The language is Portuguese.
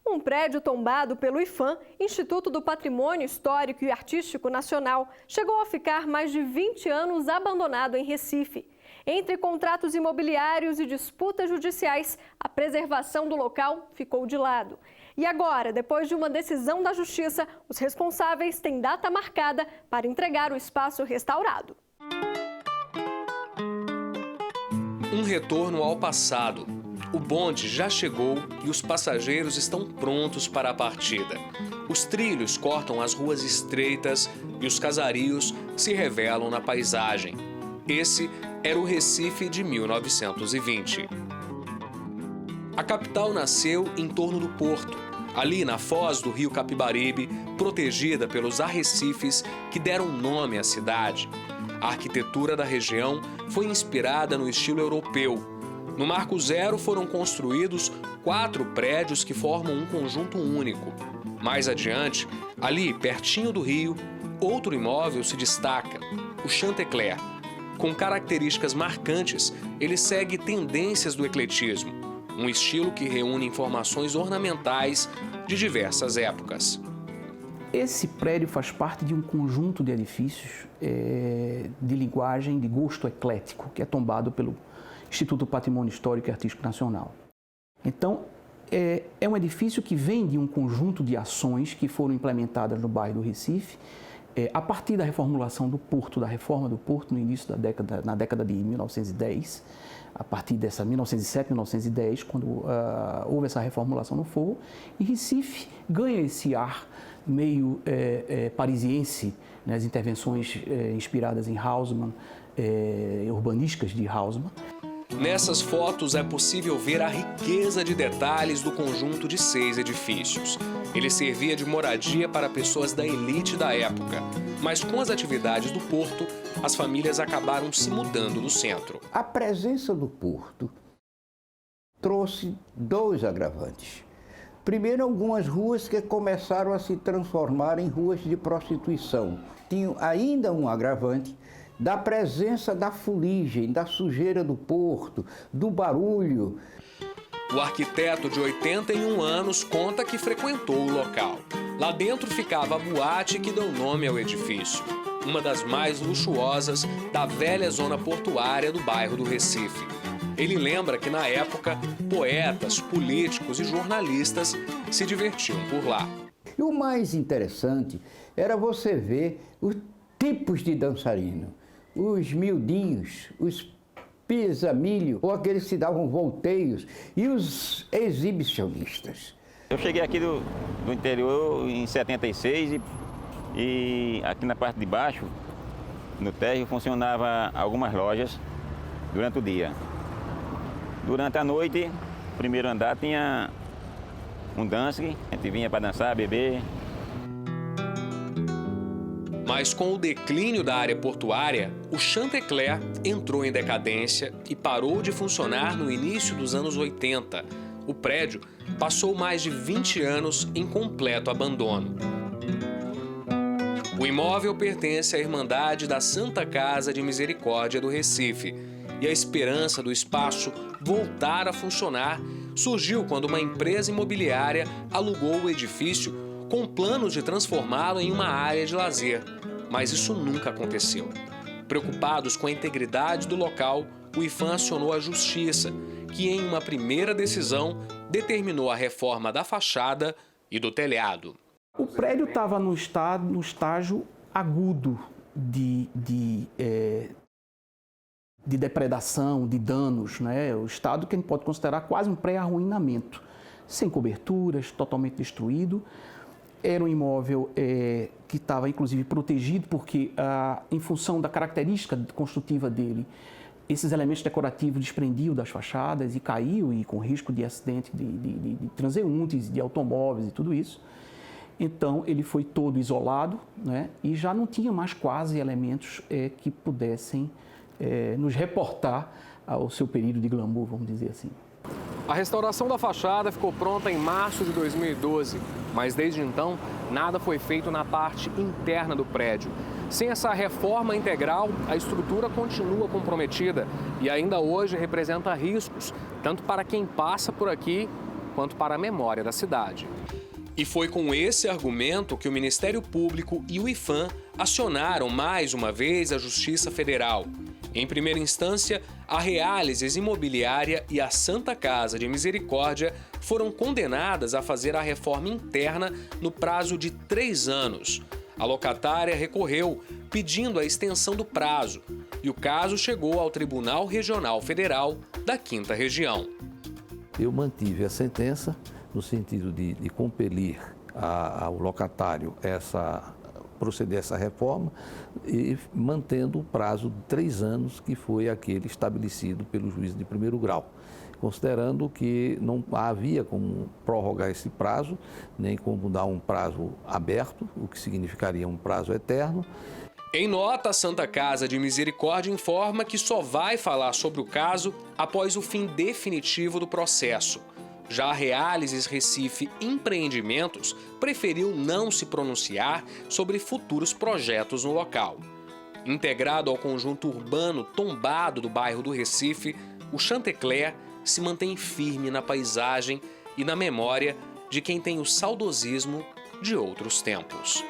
Um prédio tombado pelo IPHAN, Instituto do Patrimônio Histórico e Artístico Nacional, chegou a ficar mais de 20 anos abandonado em Recife. Entre contratos imobiliários e disputas judiciais, a preservação do local ficou de lado. E agora, depois de uma decisão da Justiça, os responsáveis têm data marcada para entregar o espaço restaurado. Um retorno ao passado. O bonde já chegou e os passageiros estão prontos para a partida. Os trilhos cortam as ruas estreitas e os casarios se revelam na paisagem. Esse era o Recife de 1920. A capital nasceu em torno do porto, ali na foz do rio Capibaribe, protegida pelos arrecifes que deram nome à cidade. A arquitetura da região foi inspirada no estilo europeu. No Marco Zero foram construídos 4 prédios que formam um conjunto único. Mais adiante, ali pertinho do rio, outro imóvel se destaca, o Chantecler. Com características marcantes, ele segue tendências do ecletismo, um estilo que reúne informações ornamentais de diversas épocas. Esse prédio faz parte de um conjunto de edifícios de linguagem, de gosto eclético, que é tombado pelo Instituto do Patrimônio Histórico e Artístico Nacional. Então, é um edifício que vem de um conjunto de ações que foram implementadas no bairro do Recife, a partir da reformulação do porto, da reforma do porto no início na década de 1910, a partir dessa 1907, 1910, quando houve essa reformulação no forro, e Recife ganha esse ar meio parisiense, né, as intervenções inspiradas em Haussmann, urbanísticas de Haussmann. Nessas fotos é possível ver a riqueza de detalhes do conjunto de 6 edifícios. Ele servia de moradia para pessoas da elite da época, mas com as atividades do porto, as famílias acabaram se mudando do centro. A presença do porto trouxe 2 agravantes. Primeiro, algumas ruas que começaram a se transformar em ruas de prostituição. Tinham ainda um agravante da presença da fuligem, da sujeira do porto, do barulho. O arquiteto de 81 anos conta que frequentou o local. Lá dentro ficava a boate que deu nome ao edifício, uma das mais luxuosas da velha zona portuária do bairro do Recife. Ele lembra que, na época, poetas, políticos e jornalistas se divertiam por lá. E o mais interessante era você ver os tipos de dançarino. Os miudinhos, os pisamilho, ou aqueles que davam volteios, e os exibicionistas. Eu cheguei aqui do interior em 76 e aqui na parte de baixo, no térreo, funcionava algumas lojas durante o dia. Durante a noite, o primeiro andar tinha um dance, a gente vinha para dançar, beber. Mas com o declínio da área portuária, o Chantecler entrou em decadência e parou de funcionar no início dos anos 80. O prédio passou mais de 20 anos em completo abandono. O imóvel pertence à Irmandade da Santa Casa de Misericórdia do Recife. E a esperança do espaço voltar a funcionar surgiu quando uma empresa imobiliária alugou o edifício com planos de transformá-lo em uma área de lazer. Mas isso nunca aconteceu. Preocupados com a integridade do local, o IPHAN acionou a Justiça, que em uma primeira decisão determinou a reforma da fachada e do telhado. O prédio estava no estágio agudo de depredação, de danos, né? O estado que a gente pode considerar quase um pré-arruinamento, sem coberturas, totalmente destruído. Era um imóvel que estava, inclusive, protegido, porque, em função da característica construtiva dele, esses elementos decorativos desprendiam das fachadas e caíam, e com risco de acidente de transeuntes, de automóveis e tudo isso. Então, ele foi todo isolado, né? E já não tinha mais quase elementos que pudessem nos reportar ao seu período de glamour, vamos dizer assim. A restauração da fachada ficou pronta em março de 2012, mas desde então nada foi feito na parte interna do prédio. Sem essa reforma integral, a estrutura continua comprometida e ainda hoje representa riscos, tanto para quem passa por aqui quanto para a memória da cidade. E foi com esse argumento que o Ministério Público e o IPHAN acionaram mais uma vez a Justiça Federal. Em primeira instância, a Realises Imobiliária e a Santa Casa de Misericórdia foram condenadas a fazer a reforma interna no prazo de 3 anos. A locatária recorreu, pedindo a extensão do prazo, e o caso chegou ao Tribunal Regional Federal da 5ª Região. Eu mantive a sentença no sentido de compelir ao locatário proceder a essa reforma e mantendo o prazo de 3 anos, que foi aquele estabelecido pelo juiz de primeiro grau, considerando que não havia como prorrogar esse prazo, nem como dar um prazo aberto, o que significaria um prazo eterno. Em nota, a Santa Casa de Misericórdia informa que só vai falar sobre o caso após o fim definitivo do processo. Já a Realises Recife Empreendimentos preferiu não se pronunciar sobre futuros projetos no local. Integrado ao conjunto urbano tombado do bairro do Recife, o Chantecler se mantém firme na paisagem e na memória de quem tem o saudosismo de outros tempos.